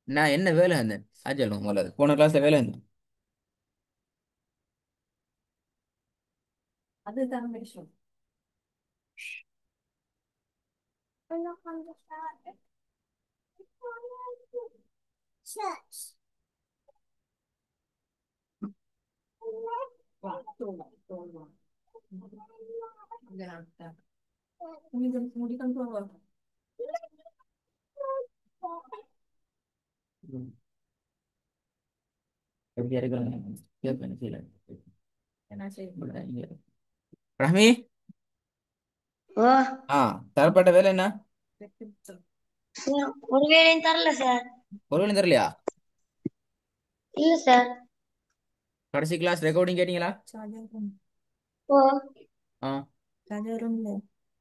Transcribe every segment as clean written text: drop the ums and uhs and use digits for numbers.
நான் என்ன வேலை இருந்தேன் அது சொல்லுங்க முதல்ல போன கிளாஸ்ல வேலை இருந்தேன். ம். எப்படியா இருக்கலாம் கேட்பேன் செய்யல. ரஹ்மி. ஓ ஆ தரப்பட்ட வேலை என்ன? சார், ஒரு வேலையும் தரல சார். ஒரு வேலையும் தரலையா? இல்ல சார். கடைசி கிளாஸ் ரெக்கார்டிங் கேட்டீங்களா? ஓ ஆ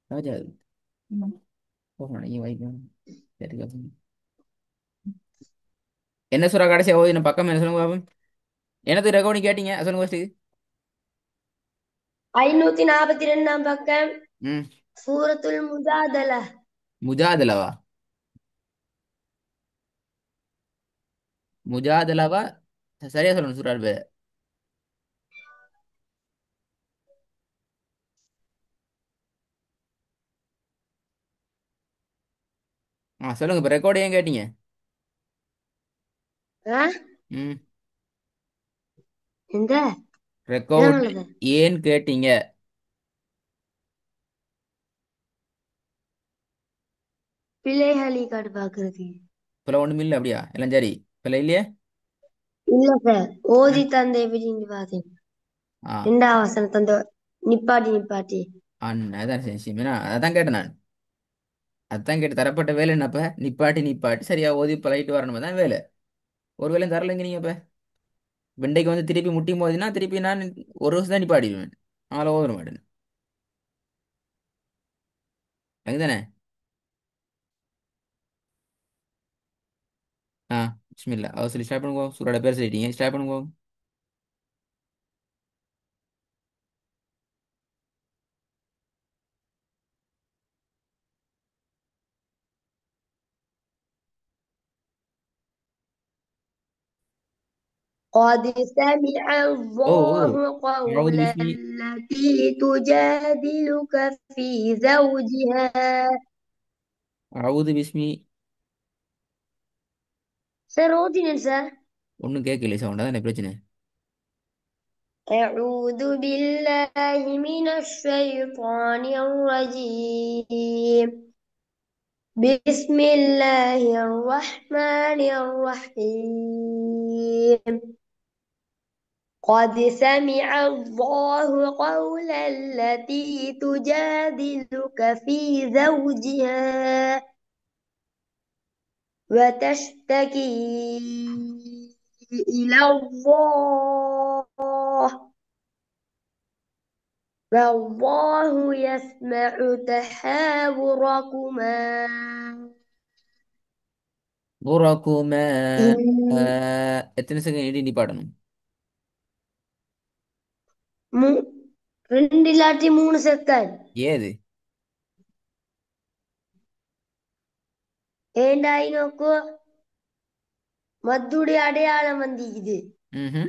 ராஜா போகணும் நீ வைக்கணும். சரி, கேட்போம். என்ன சொல்ற கடைசியா ஓதி நான் பக்கம் என்ன சொல்லுங்க பாப்போம். என்னது ரெக்கார்டிங் கேட்டீங்க அது சொல்லுங்க ஃபர்ஸ்ட். 542ஆம் பக்கம். ம். சூரத்துல் முஜாதலா. முஜாதலவா? முஜாதலவா? சரியா சொல்லணும் சூறால் பேர். ஆ சொல்லுங்க இப்போ ரெக்கார்டு ஏன் கேட்டீங்க? ஆ ம். எந்த ரெக்கார்டு என்னது? ஏன் கேட்டீங்க? பிள்ளைகளி கார்டு பாக்குறது. இப்போலாம் ஒன்றும் இல்லை அப்படியா எல்லாம் சரி இப்போலாம் இல்லையே. இல்ல சார். ஆ. ஓதி தந்தை எப்படின்னு பார்த்தேன். ஆ. ரெண்டாம் வசனம் தந்த நிப்பாட்டி நிப்பாட்டி. அதான் சரி சரி அதான் கேட்டேன் நான். அதான் கேட்டு தரப்பட்ட வேலை என்னப்ப நிப்பாட்டி நிப்பாட்டி சரியா ஓதி பழகிட்டு வரணும் தான் வேலை. ஒரு வேலையும் தரலைங்க நீங்க இப்ப. வெண்டைக்கு வந்து திருப்பி முட்டி மோதினா திருப்பி நான் ஒரு வருஷம் தான் நிப்பாட்டிடுவேன். ஆள ஓத மாட்டேன். அதுதானே. ஆ பிஸ்மில்லா அவ சொல்லி ஸ்டார்ட் பண்ணுவோம் சூரோட பேர் சொல்லிட்டீங்க ஸ்டார்ட் பண்ணுவோம். قد سمع ஓ ஓ الله அவுது قول பிஸ்மி. التي تجادلك في زوجها. அவுது பிஸ்மி. Sir ஓதினேன் sir. ஒன்றும் கேட்கல சவுண்டா தானே பிரச்சனை. أعوذ بالله من الشيطان الرجيم. بسم الله الرحمن الرحيم. قد سمع الله قول التي تجادلك في زوجها وتشتكي إلى الله والله يسمع تحاوركما. பூராக்குமே. إن எத்தனை செகண்ட் இடி நிப்பாட்டணும்? மு- ரெண்டு இல்லாட்டி 3 செகண்ட். ஏது? ஏண்டா ஐநோக்கு மத்துடைய அடையாளம் வந்திக்குது. ம்.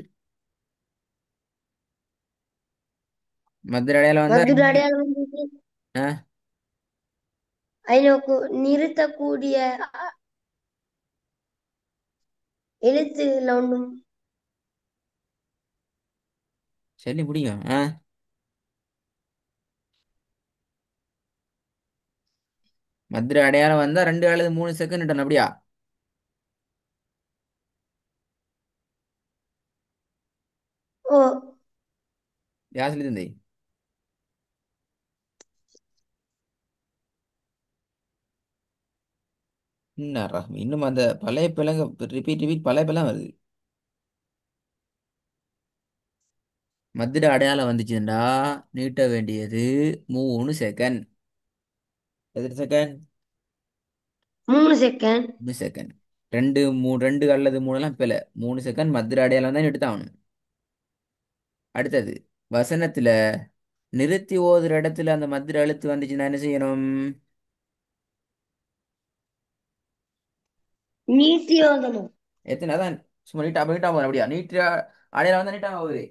மதுரை அடையாளம் வந்தா மத்துடைய ரெண்டு. அடையாளம் வந்திக்குது. ஆ ஐநோக்கு நிறுத்தக்கூடிய எழுத்துகள் ஒன்றும். சரி பிடிக்கும். ஆ மதுரை அடையாளம் வந்தா 2 அல்லது 3 செகண்ட் அப்படியா? ஓ யார் சொல்லி தந்தை? என்ன ரஹ்மி இன்னும் அந்த பழைய பிள்ளைங்க ரிப்பீட் ரிப்பீட் பழைய பிள்ளை வருது. மதுரை அடையாளம் வந்துச்சுண்டா நீட்ட வேண்டியது 3 செகண்ட். எத்தனை செகண்ட்? 3 செகண்ட். 3 செகண்ட். ரெண்டு அல்லது மூணுலாம் பிழை. 3 செகண்ட் மதுரை அடையாளம் தான் எடுத்தாகணும். அடுத்தது வசனத்துல நிறுத்தி ஓதுற இடத்துல அந்த மதுரை எழுத்து வந்துச்சுன்னா என்ன செய்யணும்? நீட்டி ஓதணும். எத்தனை அதான் சும்மா நீட்டா நீட்டா போகிறேன் அப்படியா நீட்டா அடையாளம் வந்தால் நீட்டாக போகுது.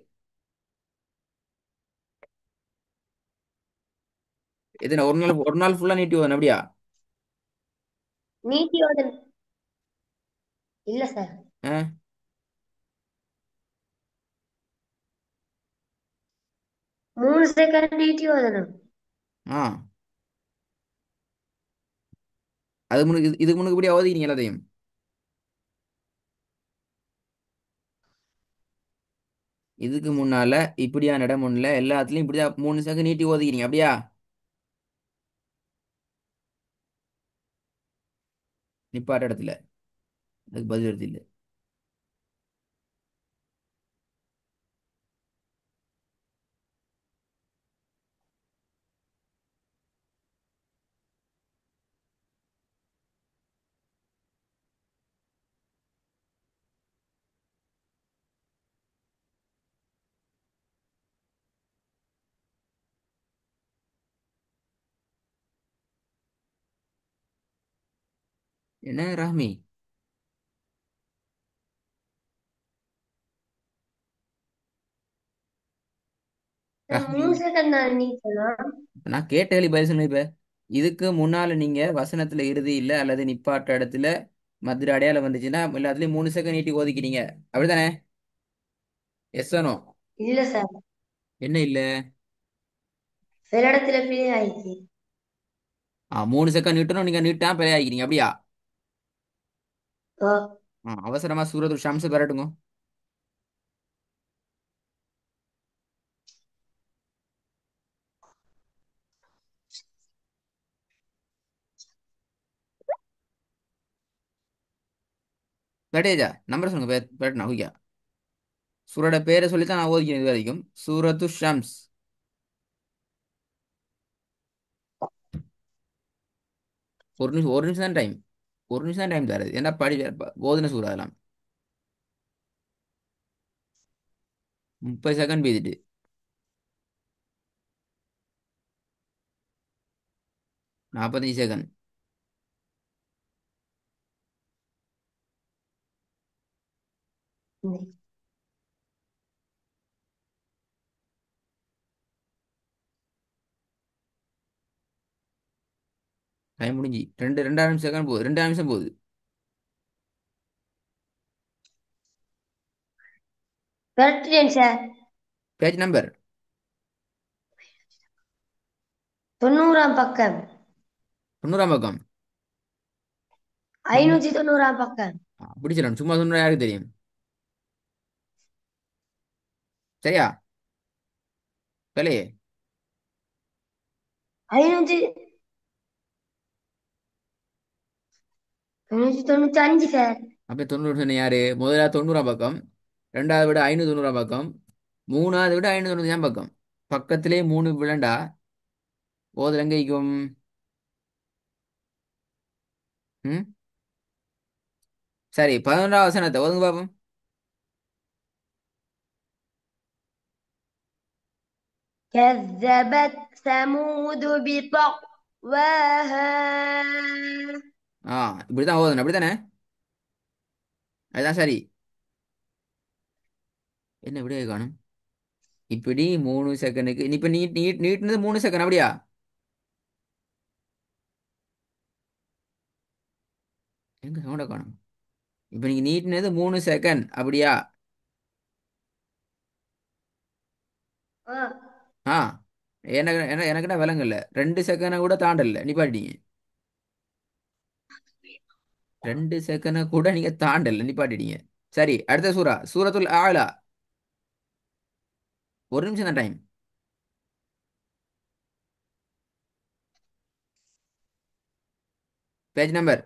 எத்தனை ஒரு நாள் ஃபுல்லாக நீட்டி போகிறேன் அப்படியா? நீட்டி ஓதணும். இல்ல சார். ஆ 3 செகண்ட் நீட்டி ஓதணும். ஆ அது முன்னுக்கு இதுக்கு முன்னுக்கு இப்படியா ஓதிக்கிறீங்க எல்லாத்தையும்? இதுக்கு முன்னால இப்படியா நட முன்னில் எல்லாத்துலேயும் இப்படிதான் 3 செகண்ட் நீட்டி ஓதிக்கிறீங்க அப்படியா? நிப்பாட்ட இடத்துல அதுக்கு பதில் எடுத்து இல்லை. என்ன ராமி? சார் ராமி 3 செகண்ட் தான் நீட்டணும். இப்ப நான் கேட்ட கேள்வி பதில் சொல்லுங்க இப்ப. இதுக்கு முன்னால நீங்க வசனத்துல இறுதி இல்ல அல்லது நிப்பாட்ட இடத்துல மதுரை அடையாளம் வந்துச்சுன்னா எல்லாத்துலயும் 3 செகண்ட் நீட்டி ஒதுக்கிறீங்க அப்படிதானே? எஸ்ஸனோ? இல்ல சார். என்ன இல்ல? சில இடத்துல பிழை ஆயிடுச்சு. 3 செகண்ட் நீட்டணும் நீங்க நீட்டா பிழை ஆகிக்கிறீங்க அப்படியா? ஓ. அவசரமா சூரத் ஷம்ஸ் பெறட்டுங்க. பெட்டேஜா நம்பர் சொல்லுங்க பெட்டனா ஓகே. சூரோட பேரை சொல்லித்தான் நான் ஓதிக்கிறேன் இது வரைக்கும். சூரத்து ஷம்ஸ். ஒரு நிமிஷம் தான் டைம். ஒரு நிமிஷம் தான் டைம் தருது என்ன படி ஓதுன சூறா அதெல்லாம் 30 செகண்ட் பேசிட்டு 45 செகண்ட். டைம் முடிஞ்சு 2.5 செகண்ட் போகுது 2 நிமிஷம் போகுது. Correct sir. பேஜ் நம்பர் 90ஆம் பக்கம். 90ஆம் பக்கம். 590ஆம் பக்கம். அப்படி சொல்லணும் சும்மா சொன்னா யாருக்கு தெரியும்? சரியா? வேலையே 500 595 சார். அப்ப 90 சொன்ன யாரு? முதலாவது 90ஆம் பக்கம், ரெண்டாவது விட 590ஆம் பக்கம், மூணாவது விட 595ஆம் பக்கம். பக்கத்திலே மூணு விழண்டா ஓதுல எங்கைக்கும். ம் சரி 11ஆவது வசனத்தை ஓதுங்க பாப்போம். كذبت ثمود بطغواها. ஆ இப்படிதான் ஓதணும் அப்படித்தானே? அதுதான் சரி. என்ன விடைய காணும்? இப்படி 3 செகண்டுக்கு இப்ப நீட்னது 3 செகண்ட் அப்படியா? எங்க சவுண்ட காணும்? இப்ப நீங்க நீட்டினது 3 செகண்ட் அப்படியா? ஆ. ஆ எனக்குன்னா விலங்கல்ல 2 செகண்ட் கூட தாண்டல நிப்பாட்டிட்டீங்க. 2 செகண்ட் கூட நீங்க தாண்டல நிப்பாட்டிட்டீங்க. சரி அடுத்த சூரா சூரத்துல் ஆலா. ஒரு நிமிஷம் தான் டைம். பேஜ் நம்பர்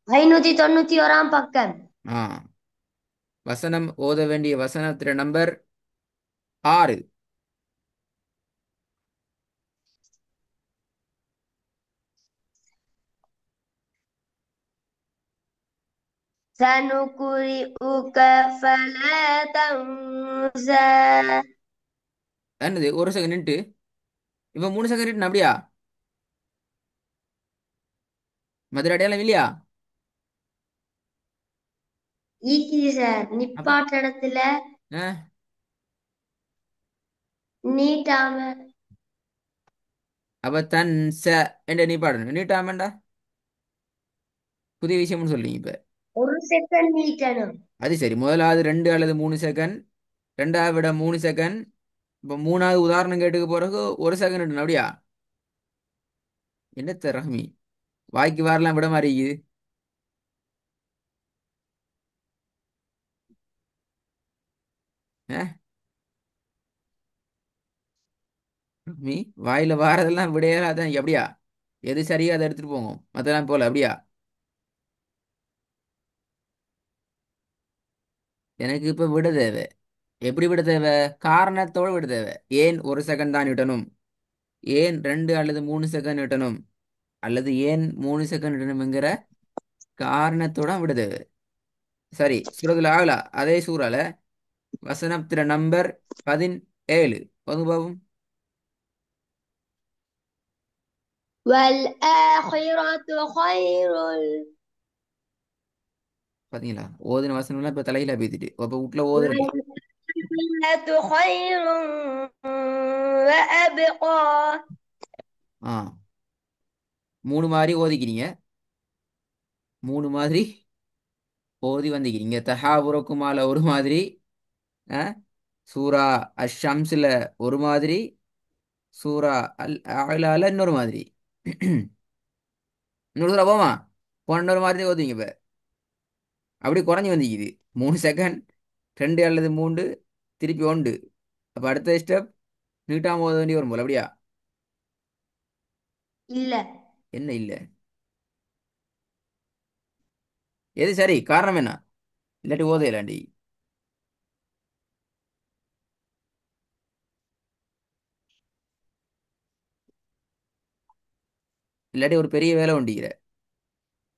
591ஆம் பக்கம். ஆ வசனம் ஓத வேண்டிய வசனத்திர நம்பர் 6. سنقرئك فلا تنسى. என்னது ஒரு செகண்ட் நின்ட்டு இப்போ 3 செகண்ட் நின்று அப்படியா மதுரை அடையாளம் இல்லையா ஈக்கிது சார் அப்ப நிப்பாட்ட இடத்துல ஆ, நீட்டாம அப்ப தன் ச என்ற நீ பாடணும் நீட்டாமண்டா புதிய விஷயம்னு சொல்றீங்க இப்ப ஒரு செகண்ட் நீட்டணும். அது சரி முதலாவது 2 அல்லது 3 செகண்ட் ரெண்டாவது விட 3 செகண்ட் இப்போ மூணாவது உதாரணம் கேட்டுக்க பிறகு ஒரு செகண்ட் அப்படியா என்ன ரஹ்மி வாய்க்கு வரலாம் விட மாதிரி இருக்குது ஆ? ரஹ்மி வாயில வாரதெல்லாம் விடையலாதான் அப்படியா எது சரியா அதை எடுத்துட்டு போங்க மத்தெல்லாம் போல அப்படியா எனக்கு இப்ப விட தேவை எப்படி விட தேவை காரணத்தோட விட தேவை ஏன் ஒரு செகண்ட் தான் விடணும் ஏன் 2 அல்லது 3 செகண்ட் விடணும் அல்லது ஏன் 3 செகண்ட் விடணுங்கிற காரணத்தோட விட தேவை சரி சூரத்துல ஆகலா அதே சூறால வசனத்திர நம்பர் 17 வந்து பாவும் والآخرة خير. பாத்தீங்களா ஓதுன வசனம்லாம் இப்ப தலையில பேத்திட்டு அப்ப வீட்டுல ஓதுறல والآخرة خير وأبقى. ஆ மூணு மாதிரி ஓதிக்கிறீங்க மூணு மாதிரி ஓதி வந்திக்கிறீங்க தஹாபுரக்குமால ஒரு மாதிரி ஆ? சூரா அஷம்ஸ்ல ஒரு மாதிரி சூரா அல் அலால இன்னொரு மாதிரி இன்னொரு சூறா போமா போன இன்னொரு மாதிரி தான் ஓதுவீங்க இப்ப அப்படி குறைஞ்சி வந்திக்குது 3 செகண்ட் 2 அல்லது 3 திருப்பி ஒன்று அப்ப அடுத்த ஸ்டெப் நீட்டாம ஓத வேண்டி வரும் போல அப்படியா இல்ல. என்ன இல்ல எது சரி காரணம் என்ன இல்லாட்டி ஓத இல்லாண்டி இல்லாட்டி ஒரு பெரிய வேலை உண்டிக்கிற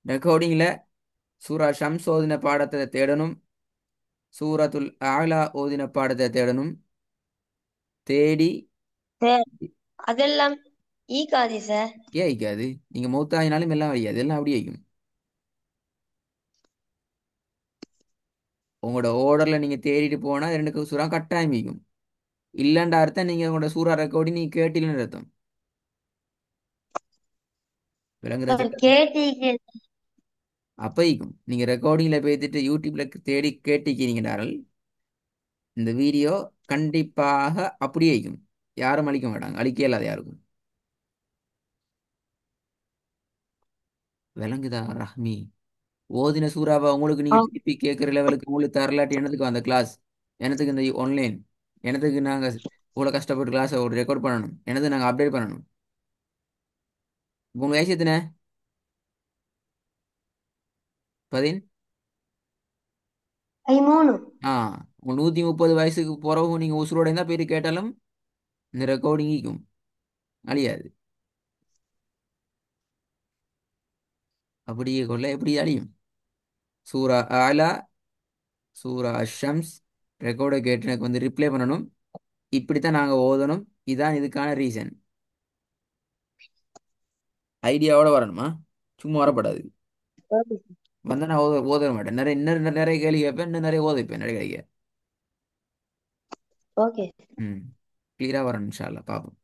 ரெக்கார்டிங்ல சூரா ஷம்ஸ் ஓதின பாடத்தை தேடணும் சூரத்துல் ஆலா ஓதின பாடத்தை தேடணும் தேடி சார் அதெல்லாம் ஈக்காது சார். ஏன் ஐக்காது நீங்க மௌத்தாயினாலும் எல்லாம் வையாது எல்லாம் அப்படியே வைக்கும் உங்களோட ஓர்டர்ல நீங்க தேடிட்டு போனா ரெண்டுக்கு சூறா கட்டாயம் வைக்கும் இல்லைன்ற அர்த்தம் நீங்க உங்களோட சூறா ரெக்கார்டி நீங்க கேட்டிலன்னு அர்த்தம் விளங்குற சார் செல்லம் கேட்டீங்க. அப்ப வைக்கும் நீங்க ரெக்கார்டிங்ல போய்த்துட்டு யூடியூப்ல தேடி கேட்டிக்கிறீங்கனால் இந்த வீடியோ கண்டிப்பாக அப்படியே வைக்கும் யாரும் அழிக்க மாட்டாங்க அழிக்க இல்லாத யாருக்கும் விளங்குதா ரஹ்மி ஓதின சூறாவை உங்களுக்கு ஆ, நீங்க திருப்பி கேட்குற லெவலுக்கு உங்களுக்கு தரலாட்டி என்னத்துக்கு அந்த கிளாஸ் எனத்துக்கு இந்த ஆன்லைன் எனத்துக்கு நாங்க இவ்வளோ கஷ்டப்பட்டு கிளாஸை ஒரு ரெக்கார்ட் பண்ணணும் எனது நாங்கள் அப்டேட் பண்ணணும் உங்க வயசு எத்தனை 10 மூணு. ஆ உங்க 130 வயசுக்கு பிறகு நீங்க உசுரோட இருந்தா போயிட்டு கேட்டாலும் இந்த ரெக்கார்டிங் இருக்கும் அழியாது அப்படியே கொள்ள எப்படி அழியும் சூரா ஆலா சூரா அஷம்ஸ் ரெக்கார்டை கேட்டு எனக்கு வந்து ரிப்ளை பண்ணணும் இப்படித்தான் நாங்க ஓதணும் இதான் இதுக்கான ரீசன் ஐடியாவோட வரணுமா சும்மா வரப்படாது ஓகே. வந்தா நான் ஓத மாட்டேன் நிறைய இன்னும் நிறைய கேள்வி கேட்பேன் இன்னும் நிறைய ஓத வைப்பேன் நிறைய கேள்வி ஓகே. ம் கிளியரா வரணும் இன்ஷா அல்லாஹ் பார்ப்போம்